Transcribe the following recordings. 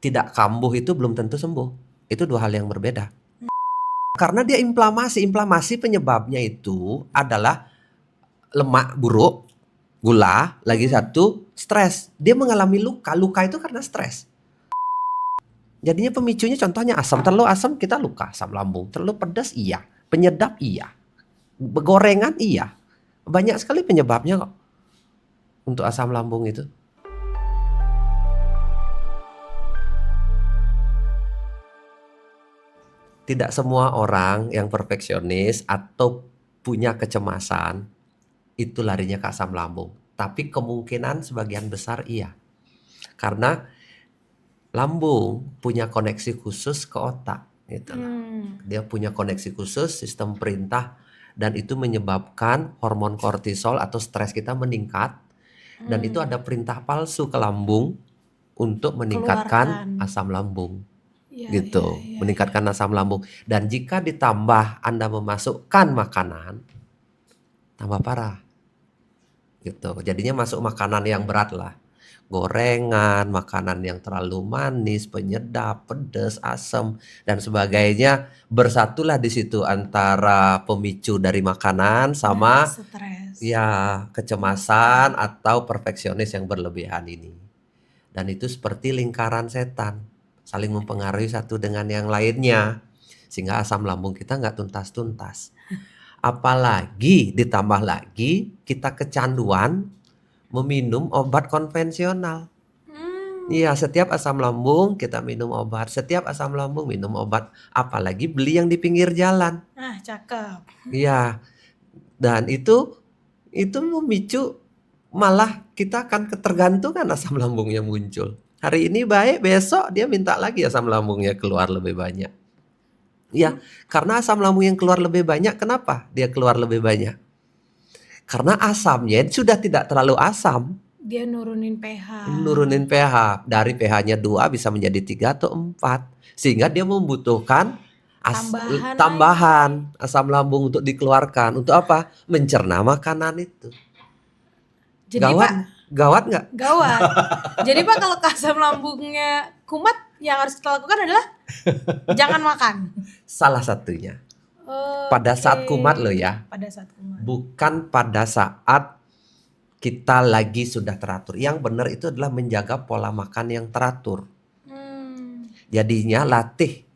tidak kambuh itu belum tentu sembuh. Itu dua hal yang berbeda. Karena dia inflamasi. Inflamasi penyebabnya itu adalah lemak buruk, gula, lagi satu stres. Dia mengalami luka. Luka itu karena stres. Jadinya pemicunya contohnya asam. Terlalu asam kita luka, asam lambung. Terlalu pedas iya. Penyedap iya. Gorengan iya. Banyak sekali penyebabnya kok untuk asam lambung itu. Tidak semua orang yang perfeksionis atau punya kecemasan itu larinya ke asam lambung. Tapi kemungkinan sebagian besar iya. Karena lambung punya koneksi khusus ke otak. Gitu. Dia punya koneksi khusus, sistem perintah. Dan itu menyebabkan hormon kortisol atau stres kita meningkat. Dan itu ada perintah palsu ke lambung untuk meningkatkan asam lambung. Gitu, meningkatkan asam lambung. Dan jika ditambah Anda memasukkan makanan, tambah parah. Gitu. Jadinya masuk makanan yang berat lah. Gorengan, makanan yang terlalu manis, penyedap, pedas, asam dan sebagainya, bersatulah di situ antara pemicu dari makanan sama stres. Ya, kecemasan atau perfeksionis yang berlebihan ini. Dan itu seperti lingkaran setan, saling mempengaruhi satu dengan yang lainnya, sehingga asam lambung kita nggak tuntas-tuntas. Apalagi ditambah lagi kita kecanduan meminum obat konvensional. Iya, setiap asam lambung kita minum obat, setiap asam lambung minum obat, apalagi beli yang di pinggir jalan. Cakep. Iya, dan itu memicu malah kita akan ketergantungan asam lambungnya muncul. Hari ini baik, besok dia minta lagi asam lambungnya keluar lebih banyak. Ya, karena asam lambung yang keluar lebih banyak, kenapa dia keluar lebih banyak? Karena asamnya sudah tidak terlalu asam. Dia nurunin pH. Nurunin pH. Dari pH-nya 2 bisa menjadi 3 atau 4. Sehingga dia membutuhkan tambahan asam lambung untuk dikeluarkan. Untuk apa? Mencerna makanan itu. Jadi Gawat nggak? Gawat. Jadi Pak, kalau asam lambungnya kumat, yang harus kita lakukan adalah jangan makan. Salah satunya. Pada saat kumat loh ya. Pada saat kumat. Bukan pada saat kita lagi sudah teratur. Yang benar itu adalah menjaga pola makan yang teratur. Jadinya latih.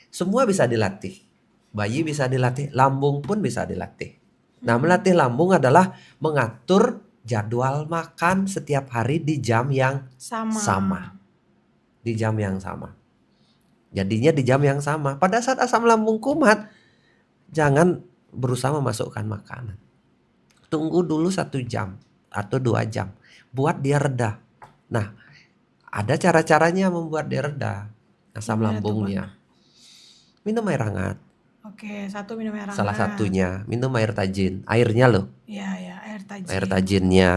Semua bisa dilatih. Bayi bisa dilatih, lambung pun bisa dilatih. Nah, melatih lambung adalah mengatur jadwal makan setiap hari di jam yang sama. Di jam yang sama. Jadinya di jam yang sama. Pada saat asam lambung kumat, jangan berusaha memasukkan makanan. Tunggu dulu 1 jam atau 2 jam. Buat dia reda. Nah, ada cara-caranya membuat dia reda asam lambungnya. Minum air hangat. Oke, 1 minum air hangat. Salah satunya, minum air tajin. Airnya loh. Iya, air tajin. Air tajinnya.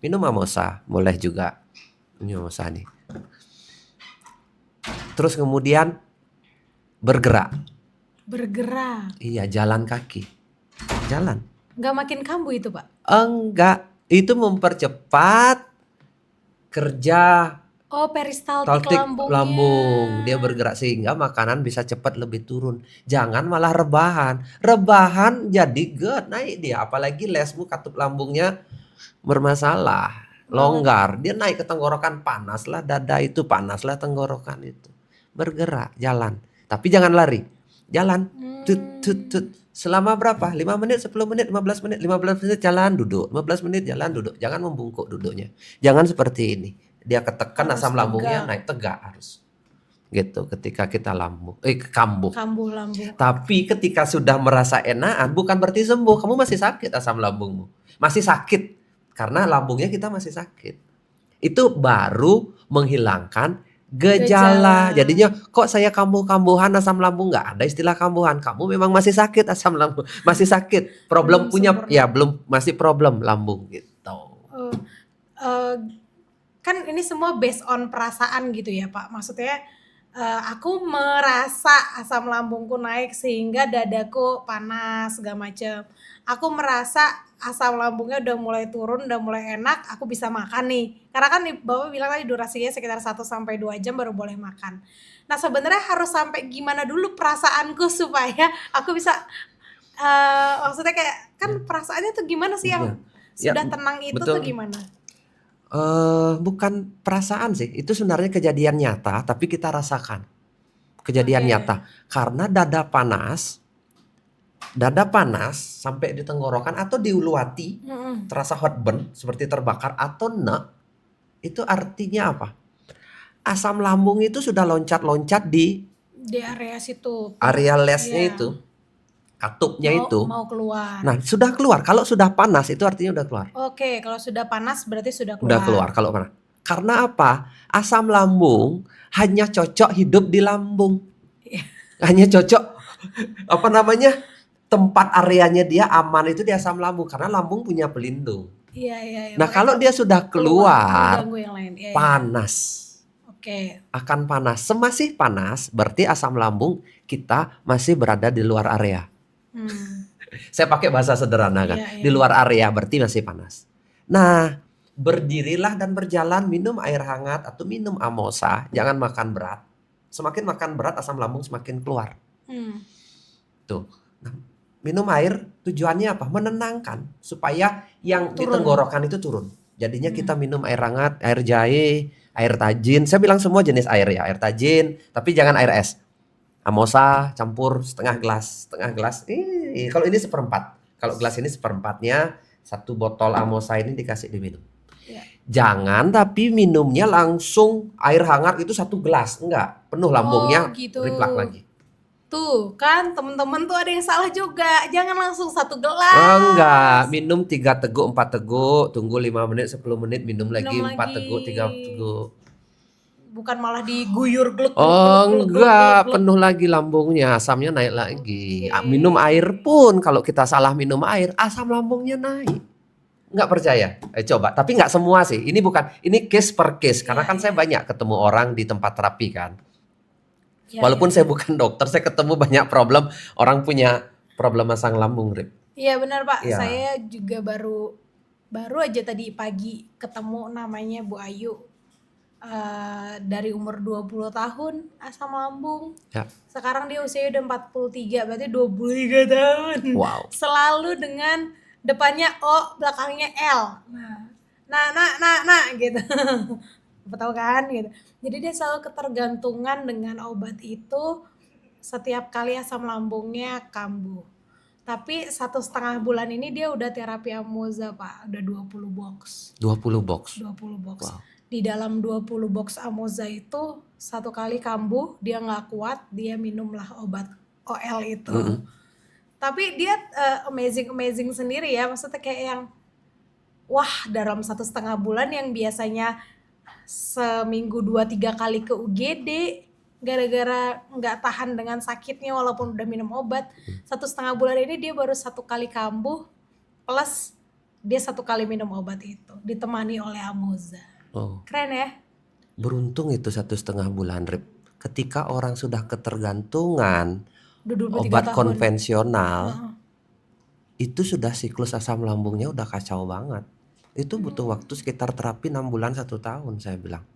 Minum mamosa, boleh juga. Ini mamosa nih. Terus kemudian bergerak. Iya, jalan kaki. Jalan. Nggak makin kambuh itu, Pak? Enggak, itu mempercepat kerja peristaltik lambung. Dia bergerak sehingga makanan bisa cepat lebih turun. Jangan malah rebahan. Rebahan jadi GERD, naik dia. Apalagi lesmu katup lambungnya bermasalah, longgar, dia naik ke tenggorokan, panas lah dada itu, panas lah tenggorokan itu. Bergerak, jalan. Tapi jangan lari. Jalan. Tut. Selama berapa? 5 menit, 10 menit, 15 menit. 15 menit jalan, duduk. 15 menit jalan, duduk. Jangan membungkuk duduknya. Jangan seperti ini. Dia ketekan asam lambungnya naik, tegak harus. Gitu, ketika kita kambuh lambung. Tapi ketika sudah merasa enakan, bukan berarti sembuh. Kamu masih sakit asam lambungmu. Masih sakit. Karena lambungnya kita masih sakit. Itu baru menghilangkan gejala. Jadinya kok saya kambuh-kambuhan asam lambung, nggak ada istilah kambuhan. Kamu memang masih sakit asam lambung, masih sakit. Problem masih problem lambung gitu. Kan ini semua based on perasaan gitu ya Pak. Maksudnya Aku merasa asam lambungku naik sehingga dadaku panas segala macem. Aku merasa asam lambungnya udah mulai turun, udah mulai enak, aku bisa makan nih. Karena kan Bapak bilang tadi durasinya sekitar 1 sampai 2 jam baru boleh makan. Nah sebenarnya harus sampai gimana dulu perasaanku supaya aku bisa maksudnya kayak kan perasaannya tuh gimana sih yang Ya, sudah tenang itu tuh betul. gimana? Bukan perasaan sih, itu sebenarnya kejadian nyata, tapi kita rasakan kejadian Oke. nyata. Karena dada panas sampai di tenggorokan atau di ulu hati, Mm-mm. terasa heartburn seperti terbakar atau nek, itu artinya apa? Asam lambung itu sudah loncat-loncat di Di area situ area lesnya iya. itu, katupnya Mau itu. mau keluar. Nah, sudah keluar. Kalau sudah panas itu artinya udah keluar. Oke, kalau sudah panas berarti sudah Udah keluar. keluar kalau panas. Karena apa? Asam lambung hanya cocok hidup di lambung. Iya. Hanya cocok apa namanya? Tempat areanya dia aman itu di asam lambung karena lambung punya pelindung. Iya, iya, iya. Nah, Makanya kalau dia sudah keluar keluar ganggu yang lain. Iya, iya. panas. Oke. Akan panas. Semasih panas berarti asam lambung kita masih berada di luar area. Hmm. Saya pakai bahasa sederhana kan. Iya, Di iya. luar area berarti masih panas. Nah, berdirilah dan berjalan, minum air hangat atau minum amosa, jangan makan berat. Semakin makan berat asam lambung semakin keluar. Hmm. Tuh. Nah, minum air tujuannya apa? Menenangkan supaya yang di Turun. tenggorokan itu turun. Jadinya kita minum air hangat, air jahe, air tajin. Saya bilang semua jenis air ya, air tajin, tapi jangan air es. Amosa campur setengah gelas. Kalau ini seperempat. Kalau gelas ini seperempatnya, satu botol amosa ini dikasih diminum. Iya. Jangan tapi minumnya langsung air hangat itu satu gelas. Enggak, penuh lambungnya, gitu. riplak lagi. Tuh kan teman-teman tuh ada yang salah juga. Jangan langsung 1 gelas. Enggak, minum 3 teguk, 4 teguk, tunggu 5 menit, 10 menit, minum lagi Minum 4 teguk, 3 lagi. teguk. Bukan malah diguyur gluk gluk Oh gluk gluk gluk enggak, gluk. penuh lagi lambungnya, asamnya naik lagi. Oke. Minum air pun kalau kita salah minum air, asam lambungnya naik. Nggak percaya? Coba, tapi nggak semua sih. Ini case per case, karena kan saya banyak ketemu orang di tempat terapi kan. Iya, Walaupun iya. saya bukan dokter, saya ketemu banyak problem, orang punya problem asam lambung, Rip. Iya benar Pak, Iya. saya juga baru aja tadi pagi ketemu namanya Bu Ayu. Dari umur 20 tahun asam lambung. Ya. Sekarang dia usia udah 43, berarti 23 tahun. Wow. Selalu dengan depannya O, belakangnya L. Nah gitu. Apa tahu kan gitu. Jadi dia selalu ketergantungan dengan obat itu setiap kali asam lambungnya kambuh. Tapi 1,5 bulan ini dia udah terapi Amoza Pak, udah 20 box. 20 box. 20 box. Wow. Di dalam 20 box Amoza itu 1 kali kambuh, dia nggak kuat, dia minumlah obat OL itu. Tapi dia amazing sendiri ya, maksudnya kayak yang wah dalam 1,5 bulan yang biasanya seminggu 2-3 kali ke UGD gara-gara nggak tahan dengan sakitnya walaupun udah minum obat, 1,5 bulan ini dia baru 1 kali kambuh plus dia 1 kali minum obat itu ditemani oleh Amoza. Oh, Keren ya? beruntung itu 1,5 bulan, Rip. Ketika orang sudah ketergantungan Udah 23 obat tahun. konvensional, itu sudah siklus asam lambungnya udah kacau banget. Itu butuh waktu sekitar terapi 6 bulan 1 tahun saya bilang.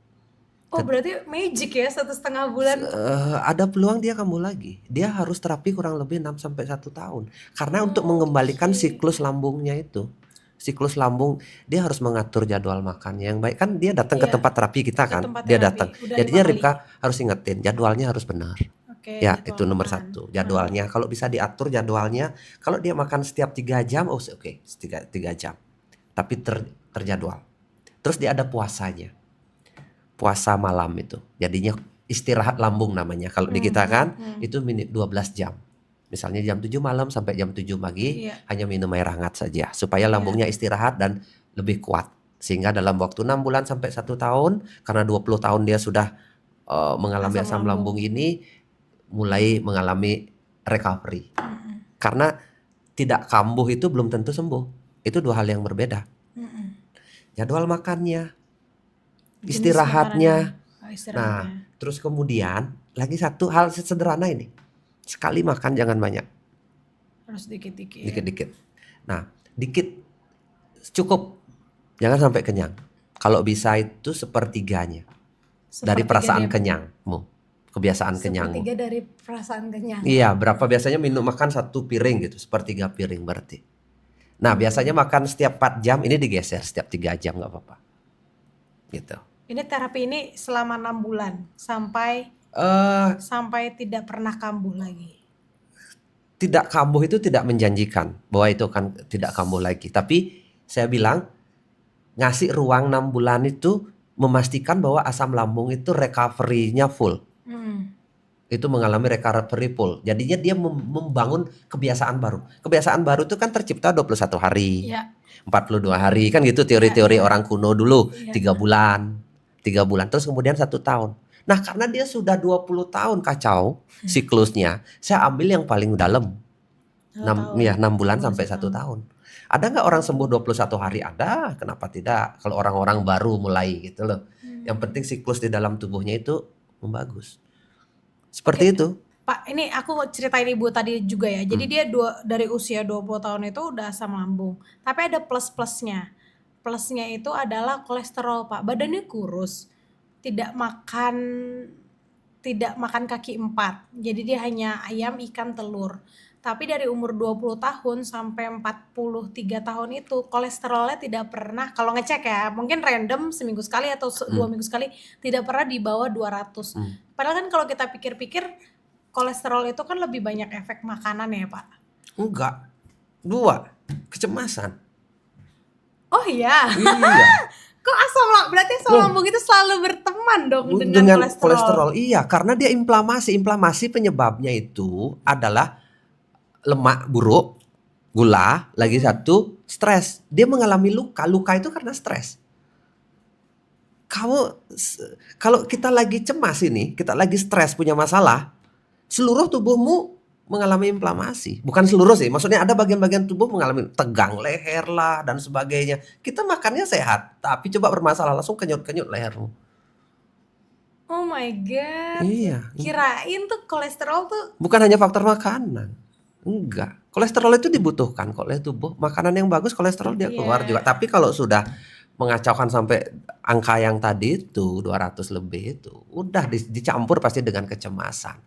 Oh berarti magic ya 1,5 bulan. Ada peluang dia kambuh lagi. Dia harus terapi kurang lebih 6 sampai 1 tahun. Karena untuk mengembalikan siklus lambungnya itu. Siklus lambung, dia harus mengatur jadwal makannya yang baik. Kan dia datang ke Iya, tempat terapi kita ke kan. tempat Dia terapi. datang. Udah Jadinya 5 kali. Ripka harus ingetin jadwalnya harus benar. Oke, Ya, jadwal itu nomor makan. 1. Jadwalnya kalau bisa diatur jadwalnya. Kalau dia makan setiap 3 jam, oke, 3 jam. Tapi terjadwal. Terus dia ada puasanya. Puasa malam itu. Jadinya istirahat lambung namanya. Kalau di kita kan itu 12 jam. Misalnya jam 7 malam sampai jam 7 pagi Iya. hanya minum air hangat saja supaya lambungnya istirahat dan lebih kuat. Sehingga dalam waktu 6 bulan sampai 1 tahun, karena 20 tahun dia sudah mengalami asam lambung ini, mulai mengalami recovery. Karena tidak kambuh itu belum tentu sembuh. Itu 2 hal yang berbeda. Jadwal makannya, Jenis istirahatnya. makanannya. Nah, Terus kemudian lagi satu hal sederhana ini. Sekali makan jangan banyak, Harus dikit-dikit. dikit-dikit. Nah, dikit cukup, jangan sampai kenyang. Kalau bisa itu sepertiganya dari Sepertiga perasaan dia, kenyangmu, kebiasaan kenyangmu. sepertiga dari perasaan kenyang. Iya, berapa biasanya minum makan satu piring gitu, sepertiga piring berarti. Nah, biasanya Hmm. makan setiap 4 jam, ini digeser setiap 3 jam nggak apa-apa. Gitu. Ini terapi ini selama 6 bulan sampai tidak pernah kambuh lagi. Tidak kambuh itu tidak menjanjikan bahwa itu akan tidak kambuh lagi. Tapi saya bilang ngasih ruang 6 bulan itu memastikan bahwa asam lambung itu recovery-nya full. Hmm. Itu mengalami recovery full. Jadinya dia membangun kebiasaan baru. Kebiasaan baru itu kan tercipta 21 hari, Ya, 42 hari kan gitu teori-teori ya, orang kuno dulu. ya. 3 bulan, 3 bulan terus kemudian 1 tahun. Nah, karena dia sudah 20 tahun kacau siklusnya, saya ambil yang paling dalam. 6 tahun. 6 bulan 21 sampai 1 tahun. Ada nggak orang sembuh 21 hari? Ada, kenapa tidak? Kalau orang-orang baru mulai gitu loh. Yang penting siklus di dalam tubuhnya itu membagus. Seperti Oke. itu. Pak, ini aku ceritain ibu tadi juga ya. Jadi dia dari usia 20 tahun itu udah asam lambung. Tapi ada plus-plusnya. Plusnya itu adalah kolesterol, Pak. Badannya kurus. Tidak makan kaki 4. Jadi dia hanya ayam, ikan, telur. Tapi dari umur 20 tahun sampai 43 tahun itu kolesterolnya tidak pernah, kalau ngecek ya, mungkin random seminggu sekali atau 2 minggu sekali, tidak pernah di bawah 200. Padahal kan kalau kita pikir-pikir kolesterol itu kan lebih banyak efek makanan ya, Pak. Enggak. 2, kecemasan. Oh iya. Iya. Kok berarti asam lambung itu selalu berteman dong Dengan dengan kolesterol. Iya, karena dia inflamasi. Inflamasi penyebabnya itu adalah lemak buruk, gula, lagi satu stres. Dia mengalami luka. Luka itu karena stres. Kalau kita lagi cemas ini, kita lagi stres punya masalah, seluruh tubuhmu mengalami inflamasi. Bukan seluruh sih, maksudnya ada bagian-bagian tubuh mengalami tegang leher lah dan sebagainya. Kita makannya sehat, tapi coba bermasalah langsung kenyut-kenyut lehermu. Oh my god. Iya. Kirain tuh kolesterol tuh Bukan hanya faktor makanan. Enggak. Kolesterol itu dibutuhkan kok oleh tubuh. Makanan yang bagus kolesterol dia keluar juga. Tapi kalau sudah mengacaukan sampai angka yang tadi itu 200 lebih itu udah dicampur pasti dengan kecemasan.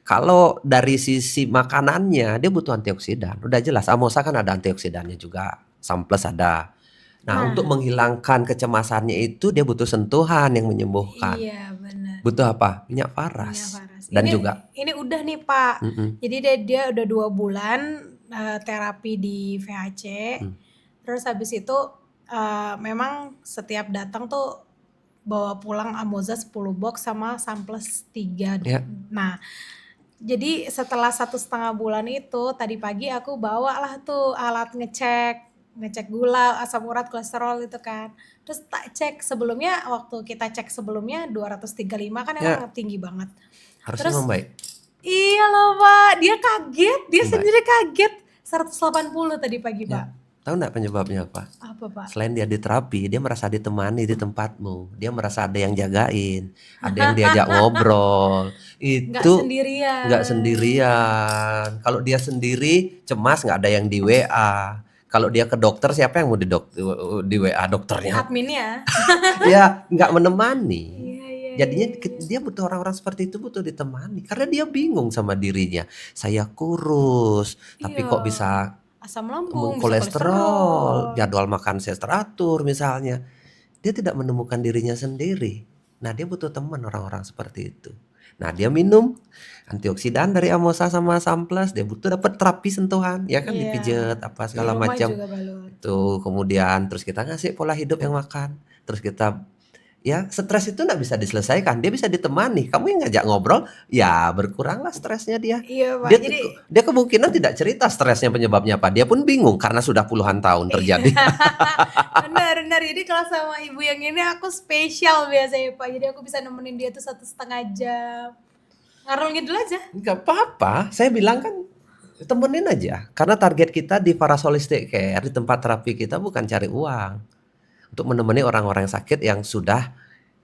Kalau dari sisi makanannya dia butuh antioksidan. Udah jelas Amosa kan ada antioksidannya juga. Samples ada. Nah, untuk menghilangkan kecemasannya itu dia butuh sentuhan yang menyembuhkan. Iya, benar. Butuh apa? Minyak paras. Dan juga ini udah nih, Pak. Jadi dia udah 2 bulan terapi di VHC. Terus habis itu memang setiap datang tuh bawa pulang Amoza 10 box sama Samples 3. Ya. Nah, jadi setelah 1,5 bulan itu tadi pagi aku bawalah tuh alat ngecek gula, asam urat, kolesterol itu kan. Terus tak cek sebelumnya, waktu kita cek sebelumnya 235 kan emang tinggi banget. Harusnya membaik. Iya loh, Pak. Dia kaget, dia sendiri kaget. 180 tadi pagi, Pak. Tahu nggak penyebabnya apa? Apa, Pak? Selain dia diterapi, dia merasa ditemani di tempatmu. Dia merasa ada yang jagain, ada yang diajak ngobrol. Itu nggak sendirian. Kalau dia sendiri cemas nggak ada yang di WA. Kalau dia ke dokter siapa yang mau di WA dokternya? Adminnya. Ya nggak menemani. Iya. Jadinya dia butuh orang-orang seperti itu, butuh ditemani. Karena dia bingung sama dirinya. Saya kurus, tapi kok bisa asam lambung, kolesterol, jadwal makan saya teratur misalnya. Dia tidak menemukan dirinya sendiri. Nah, dia butuh teman orang-orang seperti itu. Nah, dia minum antioksidan dari Amosa sama Samples, dia butuh dapat terapi sentuhan, ya kan, dipijet apa segala macam. Tuh, kemudian terus kita ngasih pola hidup yang makan. Terus kita ya stres itu nggak bisa diselesaikan, dia bisa ditemani. Kamu yang ngajak ngobrol, ya berkuranglah stresnya dia. Iya, Pak. Dia kemungkinan tidak cerita stresnya penyebabnya apa. Dia pun bingung karena sudah puluhan tahun terjadi. Benar. Jadi kalau sama ibu yang ini aku spesial biasanya, Pak. Jadi aku bisa nemenin dia tuh 1,5 jam. Ngarul ngidul aja. Nggak apa-apa. Saya bilang kan temenin aja. Karena target kita di Paras Holistic Care, di tempat terapi kita bukan cari uang. Untuk menemani orang-orang sakit yang sudah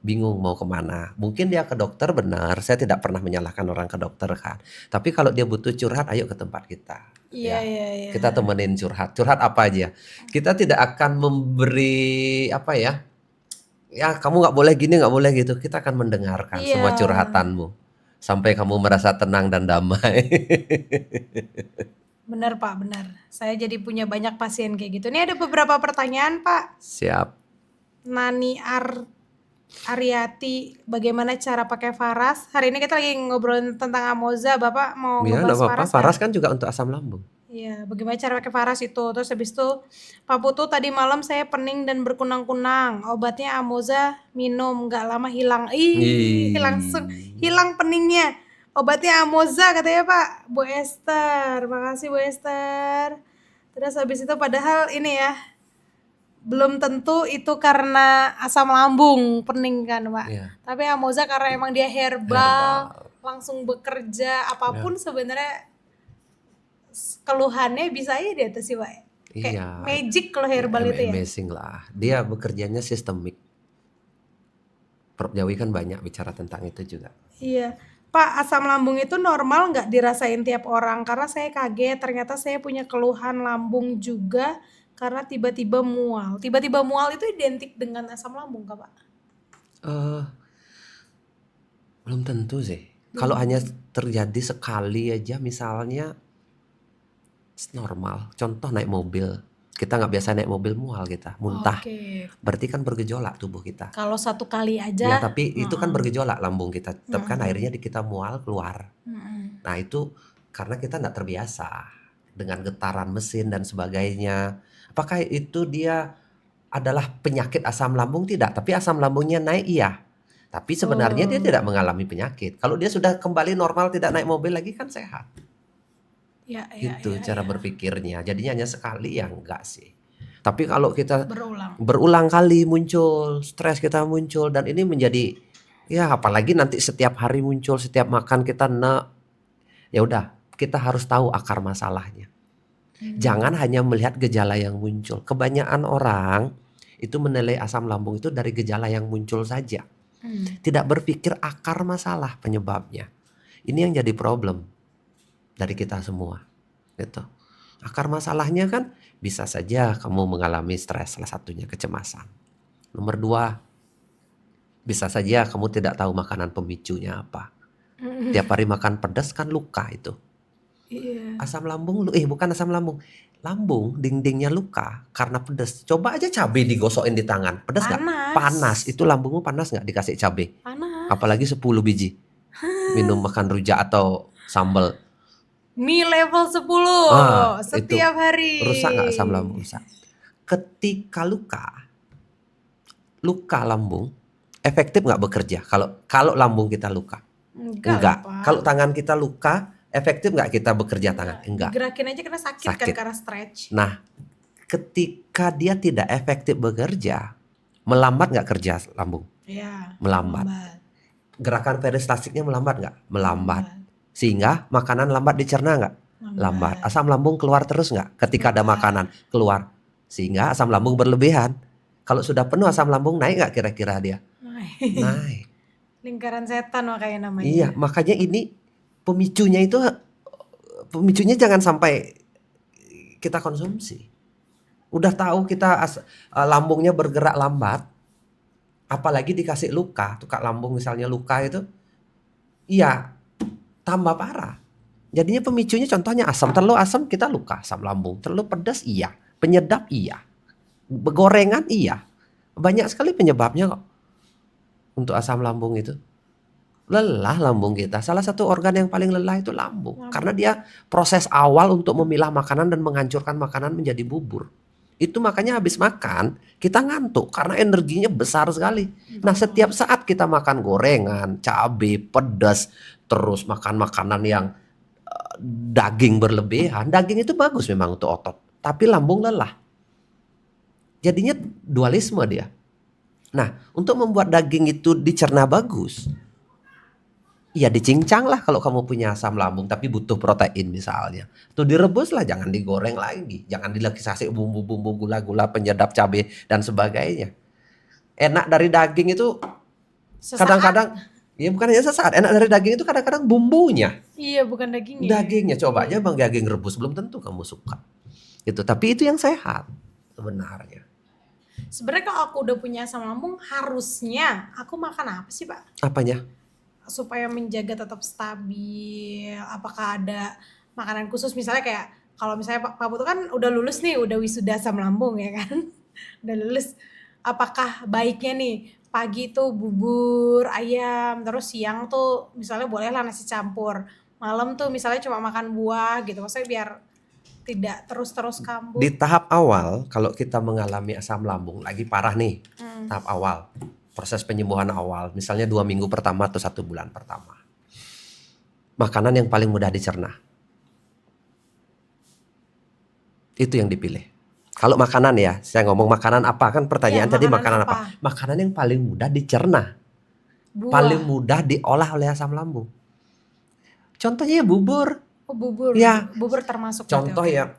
bingung mau kemana. Mungkin dia ke dokter benar, saya tidak pernah menyalahkan orang ke dokter kan. Tapi kalau dia butuh curhat, ayo ke tempat kita. Iya, Ya, iya, iya. kita temenin curhat. Curhat apa aja. Kita tidak akan memberi apa ya, ya kamu nggak boleh gini, nggak boleh gitu. Kita akan mendengarkan Iya, semua curhatanmu. Sampai kamu merasa tenang dan damai. benar Pak, benar. Saya jadi punya banyak pasien kayak gitu. Ini ada beberapa pertanyaan Pak. Siap. Nani Ariati, bagaimana cara pakai Faras? Hari ini kita lagi ngobrolin tentang Amoza. Bapak mau Ya, nggak ngebahas apa-apa. Faras Faras nggak? kan juga untuk asam lambung. Iya, bagaimana cara pakai Faras itu. Terus habis itu, Pak Putu tadi malam saya pening dan berkunang-kunang. Obatnya Amoza minum, nggak lama hilang. Ih, langsung Ih. hilang peningnya. Obatnya Amoza katanya Pak. Bu Esther, makasih Bu Esther. Terus habis itu padahal ini ya, belum tentu itu karena asam lambung pening kan Pak. Iya, Tapi Amoza karena emang dia herbal, herbal. langsung bekerja apapun Ya. sebenarnya keluhannya bisa aja di atas sih Pak. Kayak Iya, magic kalau herbal itu ya. amazing lah. Dia bekerjanya sistemik. Prof Jawi kan banyak bicara tentang itu juga. Iya. Pak, asam lambung itu normal nggak dirasain tiap orang? Karena saya kaget, ternyata saya punya keluhan lambung juga karena tiba-tiba mual. Tiba-tiba mual itu identik dengan asam lambung kah Pak? Eh, belum tentu sih. Kalau hanya terjadi sekali aja misalnya normal. Contoh naik mobil. Kita nggak biasa naik mobil mual kita, muntah. Oke. Berarti kan bergejolak tubuh kita. Kalau satu kali Ya, aja, tapi itu kan bergejolak lambung kita. Tetap kan akhirnya kita mual keluar. Nah, itu karena kita nggak terbiasa dengan getaran mesin dan sebagainya. Apakah itu dia adalah penyakit asam lambung? Tidak, tapi asam lambungnya naik iya. Tapi sebenarnya dia tidak mengalami penyakit. Kalau dia sudah kembali normal, tidak naik mobil lagi kan sehat. ya, Gitu ya, cara berpikirnya. Jadinya hanya sekali ya enggak sih. Tapi kalau kita berulang. berulang kali muncul, stres kita muncul dan ini menjadi ya apalagi nanti setiap hari muncul, setiap makan kita ya udah kita harus tahu akar masalahnya. Jangan hanya melihat gejala yang muncul. Kebanyakan orang itu menilai asam lambung itu dari gejala yang muncul saja. Tidak berpikir akar masalah penyebabnya. Ini yang jadi problem dari kita semua. Gitu. Akar masalahnya kan bisa saja kamu mengalami stres, salah satunya kecemasan. Nomor 2, bisa saja kamu tidak tahu makanan pemicunya apa. Tiap hari makan pedas kan luka itu. Iya. Asam lambung, bukan asam lambung. Lambung dindingnya luka karena pedas. Coba aja cabai digosokin di tangan. Pedas nggak? Panas. Panas. Itu lambungmu panas nggak dikasih cabai? Panas. Apalagi 10 biji. Minum makan rujak atau sambal. Mie level 10 setiap hari. Rusak nggak asam lambung? Rusak. Ketika luka lambung, efektif nggak bekerja? Kalau lambung kita luka? Enggak. Pak. Kalau tangan kita luka, efektif nggak kita bekerja tangan? Enggak. Digerakin aja karena sakit kan Sakit. karena stretch. Nah, ketika dia tidak efektif bekerja, melambat nggak kerja lambung? Iya. Melambat. Gerakan peristaltiknya melambat nggak? Melambat. Sehingga makanan lambat dicerna nggak? Lambat. Asam lambung keluar terus nggak? Ketika ada makanan keluar. Sehingga asam lambung berlebihan. Kalau sudah penuh asam lambung naik nggak kira-kira dia? Naik. Lingkaran setan makanya namanya. Iya, makanya ini pemicunya jangan sampai kita konsumsi. Udah tahu kita lambungnya bergerak lambat, apalagi dikasih luka, tukak lambung misalnya luka itu, iya tambah parah. Jadinya pemicunya contohnya asam, terlalu asam kita luka asam lambung, terlalu pedas iya, penyedap iya, gorengan iya, banyak sekali penyebabnya kok untuk asam lambung itu. Lelah lambung kita, salah satu organ yang paling lelah itu lambung, karena dia proses awal untuk memilah makanan dan menghancurkan makanan menjadi bubur. Itu makanya habis makan kita ngantuk karena energinya besar sekali. Nah, setiap saat kita makan gorengan, cabai, pedas, terus makan makanan yang daging berlebihan, daging itu bagus memang untuk otot, tapi lambung lelah. Jadinya dualisme dia. Nah, untuk membuat daging itu dicerna bagus, ya dicincang lah kalau kamu punya asam lambung tapi butuh protein misalnya. Tuh direbus lah, jangan digoreng lagi. Jangan kasih bumbu-bumbu, gula-gula, penyedap cabai dan sebagainya. Enak dari daging itu Sesaat. Kadang-kadang, ya bukan hanya sesaat, enak dari daging itu kadang-kadang bumbunya. Iya, bukan dagingnya. Dagingnya, coba aja Iya. bang daging rebus, belum tentu kamu suka. Gitu, tapi itu yang sehat sebenarnya. Sebenarnya kalau aku udah punya asam lambung, harusnya aku makan apa sih, Pak? Apanya? Supaya menjaga tetap stabil. Apakah ada makanan khusus, misalnya kayak kalau misalnya Pak Putu kan udah lulus nih, udah wisuda asam lambung ya kan. Udah lulus. Apakah baiknya nih pagi tuh bubur ayam, terus siang tuh misalnya bolehlah nasi campur. Malam tuh misalnya cuma makan buah gitu. Maksudnya biar tidak terus-terus kambuh. Di tahap awal, kalau kita mengalami asam lambung lagi parah nih, tahap awal, proses penyembuhan awal, misalnya 2 minggu pertama atau 1 bulan pertama, makanan yang paling mudah dicerna, itu yang dipilih. Kalau makanan ya, saya ngomong makanan apa, kan pertanyaan Iya, tadi makanan makanan apa? Makanan yang paling mudah dicerna, paling Buah. mudah diolah oleh asam lambung. Contohnya ya bubur. Oh, bubur. Ya, Bubur termasuk berarti, contoh oke. ya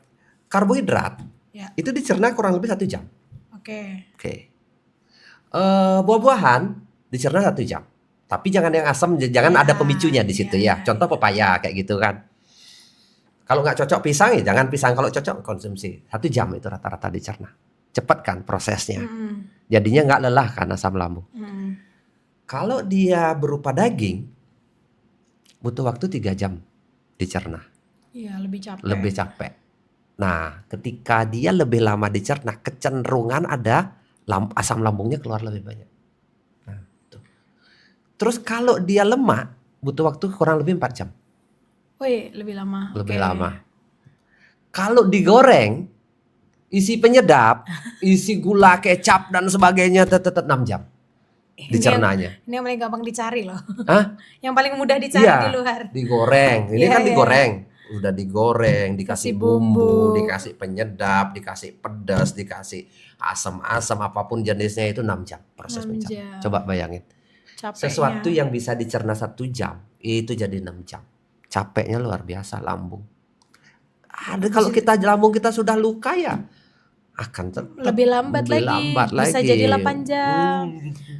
karbohidrat Ya, itu dicerna kurang lebih 1 jam. oke. Oke. Buah-buahan dicerna 1 jam. Tapi jangan yang asam, jangan Ya, ada pemicunya di situ ya, ya. Contoh pepaya kayak gitu kan. Kalau nggak cocok pisang ya jangan pisang. Kalau cocok konsumsi 1 jam itu rata-rata dicerna. Cepat kan prosesnya. Jadinya nggak lelah kan asam lambung. Kalau dia berupa daging, butuh waktu 3 jam dicerna. Iya, lebih capek. Lebih capek. Nah, ketika dia lebih lama dicerna, kecenderungan ada asam lambungnya keluar lebih banyak. Nah, tuh. Terus kalau dia lemak, butuh waktu kurang lebih 4 jam. Wih, lebih lama. Lebih Oke. lama. Kalau digoreng, isi penyedap, isi gula, kecap dan sebagainya tetap 6 jam dicernanya. Ini yang paling gampang dicari loh. Hah? Yang paling mudah dicari Iya, di luar. digoreng. Ini Iya, kan iya. digoreng. Udah digoreng, dikasih Kasih bumbu, bumbu. dikasih penyedap, dikasih pedas, dikasih asam-asam apapun jenisnya itu 6 jam proses 6 mencerna. jam. Coba bayangin. Capeknya. Sesuatu yang bisa dicerna 1 jam itu jadi 6 jam. Capeknya luar biasa lambung. Ada kalau kita lambung kita sudah luka ya akan tetap lebih lambat lagi. Bisa jadi 8 jam.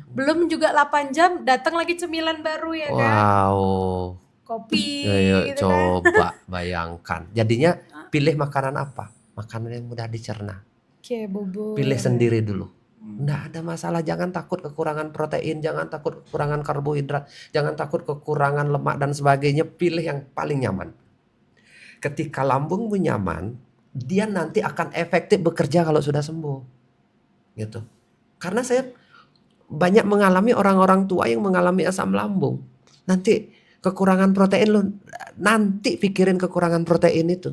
Belum juga 8 jam datang lagi cemilan baru ya kan. Wow. Kopi Ayo gitu coba bayangkan. Jadinya pilih makanan apa? Makanan yang mudah dicerna. Kayak bubur. Pilih sendiri dulu. Nggak ada masalah, jangan takut kekurangan protein, jangan takut kekurangan karbohidrat, jangan takut kekurangan lemak dan sebagainya. Pilih yang paling nyaman. Ketika lambungmu nyaman, dia nanti akan efektif bekerja kalau sudah sembuh. Gitu. Karena saya banyak mengalami orang-orang tua yang mengalami asam lambung. Nanti kekurangan protein lu, nanti pikirin kekurangan protein itu.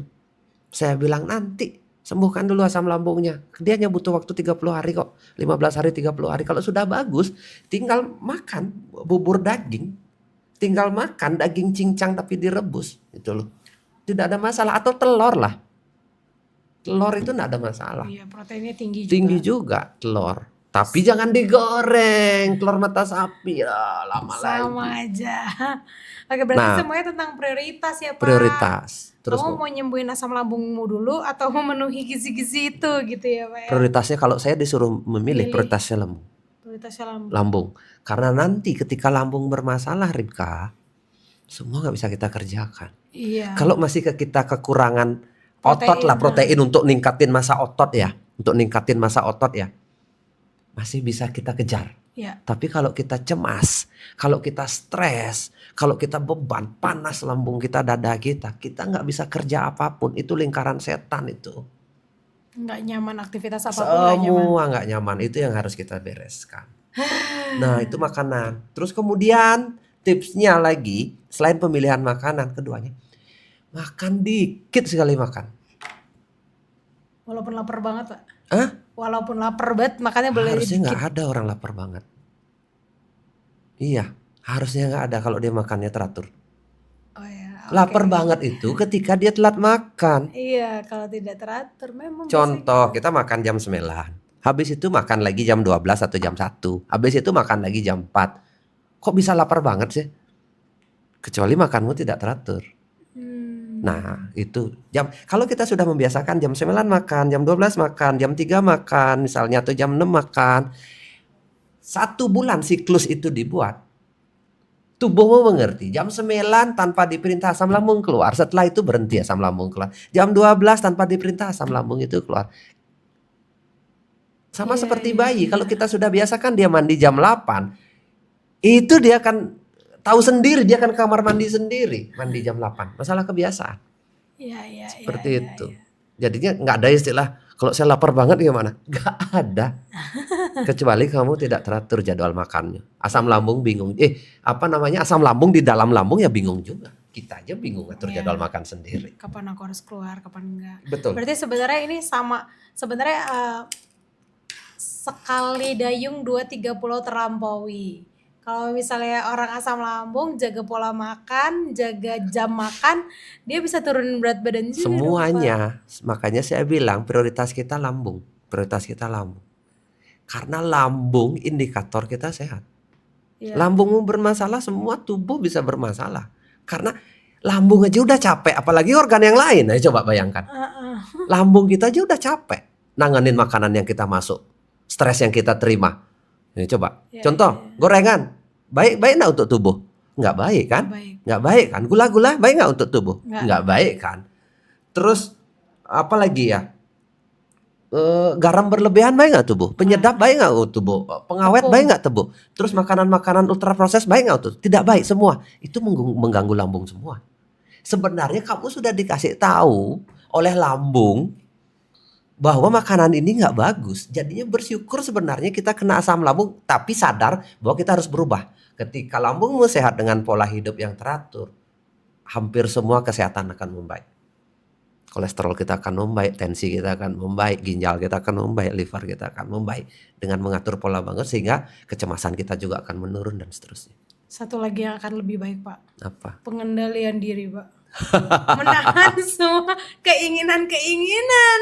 Saya bilang nanti sembuhkan dulu asam lambungnya. Dia hanya butuh waktu 30 hari kok. 15 hari 30 hari. Kalau sudah bagus, tinggal makan bubur daging. Tinggal makan daging cincang tapi direbus. Itu loh. Tidak ada masalah. Atau telur lah. Telur itu tidak ada masalah. Iya, proteinnya tinggi juga. Tinggi juga telur. Tapi jangan digoreng. Telur mata sapi ya lama lagi. Sama aja. Oke, berarti semuanya tentang prioritas ya Pak. Prioritas. Terus kamu mau nyembuhin asam lambungmu dulu atau memenuhi gizi-gizi itu gitu ya Pak ya? Prioritasnya kalau saya disuruh memilih prioritasnya lambung. Prioritasnya lambung. Lambung. Karena nanti ketika lambung bermasalah Ribka, semua nggak bisa kita kerjakan. Iya. Kalau masih kita kekurangan otot lah, protein untuk ningkatin massa otot ya. Untuk ningkatin massa otot ya. Masih bisa kita kejar. Ya. Tapi kalau kita cemas, kalau kita stres, kalau kita beban, panas lambung kita, dada kita nggak bisa kerja apapun. Itu lingkaran setan itu. Nggak nyaman aktivitas apapun. Semua nggak nyaman. Itu yang harus kita bereskan. Nah itu makanan. Terus kemudian tipsnya lagi, selain pemilihan makanan, keduanya makan dikit sekali makan. Walaupun lapar banget Pak. Hah? Walaupun lapar banget makannya boleh harusnya dikit. Nggak ada orang lapar banget. Iya, harusnya nggak ada kalau dia makannya teratur. Oh ya, lapar banget itu ketika dia telat makan. Iya, kalau tidak teratur memang. Contoh, kita makan jam 9. Habis itu makan lagi jam 12 atau jam 1. Habis itu makan lagi jam 4. Kok bisa lapar banget sih? Kecuali makanmu tidak teratur. Nah, itu jam. Kalau kita sudah membiasakan jam 9 makan, jam 12 makan, jam 3 makan misalnya atau jam 6 makan. 1 bulan siklus itu dibuat. Tubuhmu mengerti. Jam 9 tanpa diperintah asam lambung keluar. Setelah itu berhenti asam lambung keluar. Jam 12 tanpa diperintah asam lambung itu keluar. Sama Iya, seperti iya, bayi. Kalau iya. kita sudah biasakan dia mandi jam 8. Itu dia akan tahu sendiri. Dia akan ke kamar mandi sendiri. Mandi jam 8. Masalah kebiasaan. Iya, iya, iya, Seperti iya, itu. iya. Jadinya nggak ada istilah kalau saya lapar banget gimana? Nggak ada. Kecuali kamu tidak teratur jadwal makannya. Asam Iya, lambung bingung. Asam lambung di dalam lambung ya bingung juga. Kita aja bingung ngatur jadwal iya. makan sendiri. Kapan aku harus keluar, kapan enggak. Betul. Berarti sebenarnya ini sama, sebenarnya sekali dayung 2-3 pulau terlampaui. Kalau misalnya orang asam lambung jaga pola makan, jaga jam makan, dia bisa turunin berat badan juga dong, Pak. Semuanya. Makanya saya bilang prioritas kita lambung. Prioritas kita lambung. Karena lambung indikator kita sehat. Iya. Lambungmu bermasalah, semua tubuh bisa bermasalah. Karena lambung aja udah capek, apalagi organ yang lain. Ayo coba bayangkan. Lambung kita aja udah capek nanganin makanan yang kita masuk, stres yang kita terima. Ini coba. Iya, Contoh, iya, iya. gorengan. Baik nggak untuk tubuh? Nggak baik kan? Nggak baik. Nggak baik kan? Gula-gula baik nggak untuk tubuh? Nggak. Nggak baik kan? Terus apa lagi ya? Garam berlebihan baik nggak tubuh? Penyedap baik nggak untuk tubuh? Pengawet Tepung. baik nggak tubuh? Terus makanan-makanan ultra proses baik nggak tubuh? Tidak baik semua. Itu mengganggu lambung semua. Sebenarnya kamu sudah dikasih tahu oleh lambung bahwa makanan ini nggak bagus. Jadinya bersyukur sebenarnya kita kena asam lambung, tapi sadar bahwa kita harus berubah. Ketika lambungmu sehat dengan pola hidup yang teratur, hampir semua kesehatan akan membaik. Kolesterol kita akan membaik, tensi kita akan membaik, ginjal kita akan membaik, liver kita akan membaik dengan mengatur pola makan, sehingga kecemasan kita juga akan menurun dan seterusnya. Satu lagi yang akan lebih baik, Pak. Apa? Pengendalian diri, Pak. Menahan semua keinginan-keinginan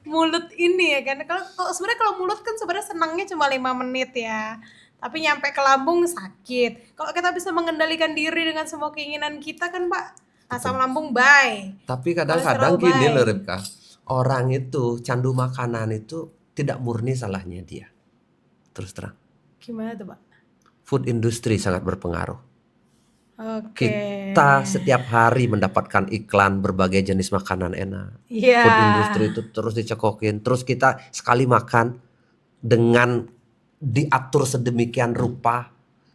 mulut ini ya kan. Kalau sebenarnya kalau mulut kan sebenarnya senangnya cuma 5 menit ya. Tapi nyampe ke lambung sakit. Kalau kita bisa mengendalikan diri dengan semua keinginan kita kan, Pak, asam lambung bye. Tapi kadang-kadang Kolesterol gini bye. loh Ripka, orang itu candu makanan itu tidak murni salahnya dia. Terus terang, Gimana tuh, Pak? food industry sangat berpengaruh. Oke. Kita setiap hari mendapatkan iklan berbagai jenis makanan enak. Iya. Food industry itu terus dicekokin. Terus kita sekali makan dengan diatur sedemikian rupa,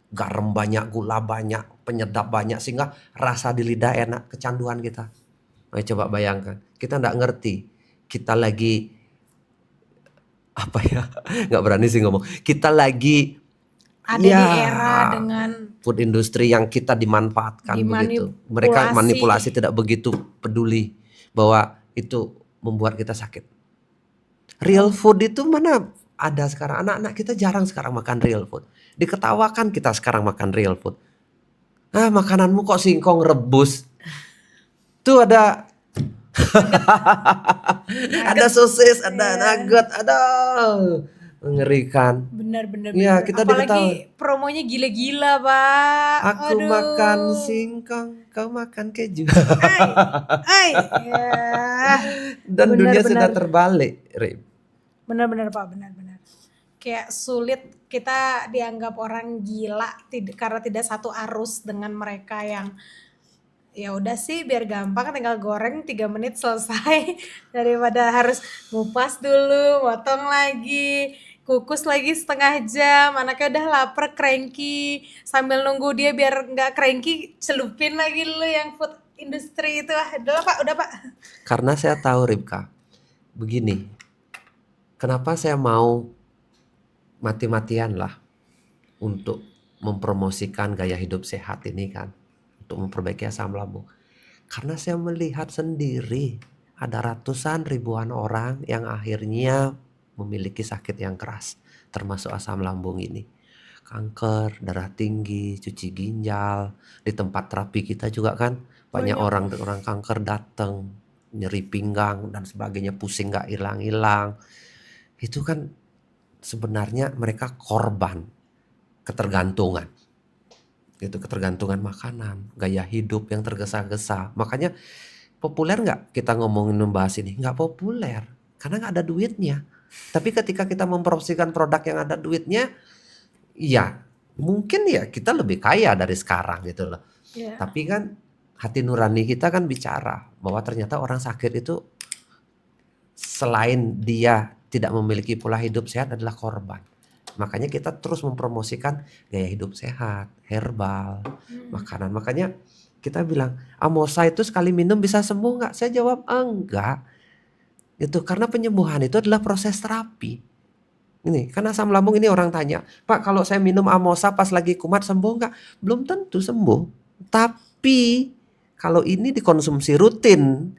garam banyak, gula banyak, penyedap banyak, sehingga rasa di lidah enak, kecanduan kita. Ayo coba bayangkan, kita nggak ngerti, kita lagi apa ya, nggak berani sih ngomong, kita lagi Ada di era dengan food industry yang kita dimanfaatkan begitu. Mereka manipulasi, tidak begitu peduli bahwa itu membuat kita sakit. Real food itu mana ada sekarang? Anak-anak kita jarang sekarang makan real food. Diketawakan kita sekarang makan real food. Makananmu kok singkong rebus? Tuh ada ada sosis, ada nugget, ada mengerikan. Benar. Iya, kita apalagi promonya gila-gila, Pak. Aku Aduh. makan singkong, kau makan keju. Ya. Dan dunia sudah terbalik, Rip. Benar, Pak, benar. Kayak sulit kita dianggap orang gila karena tidak satu arus dengan mereka yang ya udah sih biar gampang tinggal goreng 3 menit selesai daripada harus ngupas dulu, potong lagi, kukus lagi setengah jam, anaknya udah lapar cranky, sambil nunggu dia biar nggak cranky celupin lagi lu yang food industry itu. Udah Pak. Karena saya tahu Ripka, begini, kenapa saya mau mati-matian lah untuk mempromosikan gaya hidup sehat ini kan, untuk memperbaiki asam lambung. Karena saya melihat sendiri ada ratusan ribuan orang yang akhirnya memiliki sakit yang keras, termasuk asam lambung ini. Kanker, darah tinggi, cuci ginjal. Di tempat terapi kita juga kan banyak orang kanker datang, nyeri pinggang dan sebagainya, pusing gak hilang-hilang. Itu kan sebenarnya mereka korban ketergantungan. Itu ketergantungan makanan, gaya hidup yang tergesa-gesa. Makanya populer nggak kita ngomongin membahas ini? Nggak populer, karena nggak ada duitnya. Tapi ketika kita mempromosikan produk yang ada duitnya, Iya, mungkin ya kita lebih kaya dari sekarang gitu loh. Iya. Tapi kan hati nurani kita kan bicara bahwa ternyata orang sakit itu selain dia tidak memiliki pola hidup sehat adalah korban. Makanya kita terus mempromosikan gaya hidup sehat, herbal, Hmm. makanan. Makanya kita bilang, Amosa itu sekali minum bisa sembuh nggak? Saya jawab enggak. Itu karena penyembuhan itu adalah proses terapi. Ini kan asam lambung ini orang tanya, Pak kalau saya minum Amosa pas lagi kumat sembuh nggak? Belum tentu sembuh. Tapi kalau ini dikonsumsi rutin,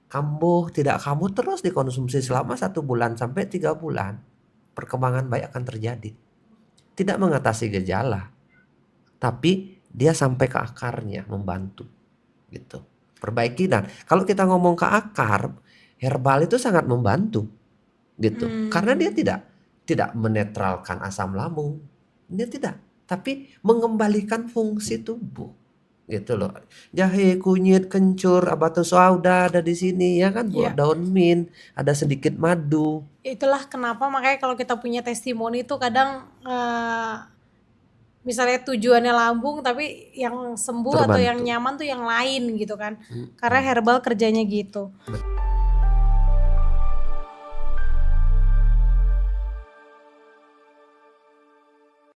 kambuh tidak kambuh terus dikonsumsi selama 1 bulan sampai 3 bulan, perkembangan baik akan terjadi. Tidak mengatasi gejala, tapi dia sampai ke akarnya membantu gitu. Perbaiki dan kalau kita ngomong ke akar, herbal itu sangat membantu gitu. Karena dia Hmm. tidak menetralkan asam lambung. Dia tidak, tapi mengembalikan fungsi tubuh gitu loh. Jahe, kunyit, kencur, batu sauda ada di sini ya kan Bu, Ya, daun mint, ada sedikit madu. itulah kenapa makanya kalau kita punya testimoni itu kadang misalnya tujuannya lambung tapi yang sembuh atau yang Terbantu. nyaman tuh yang lain gitu kan. Karena Mm-mm. herbal kerjanya gitu.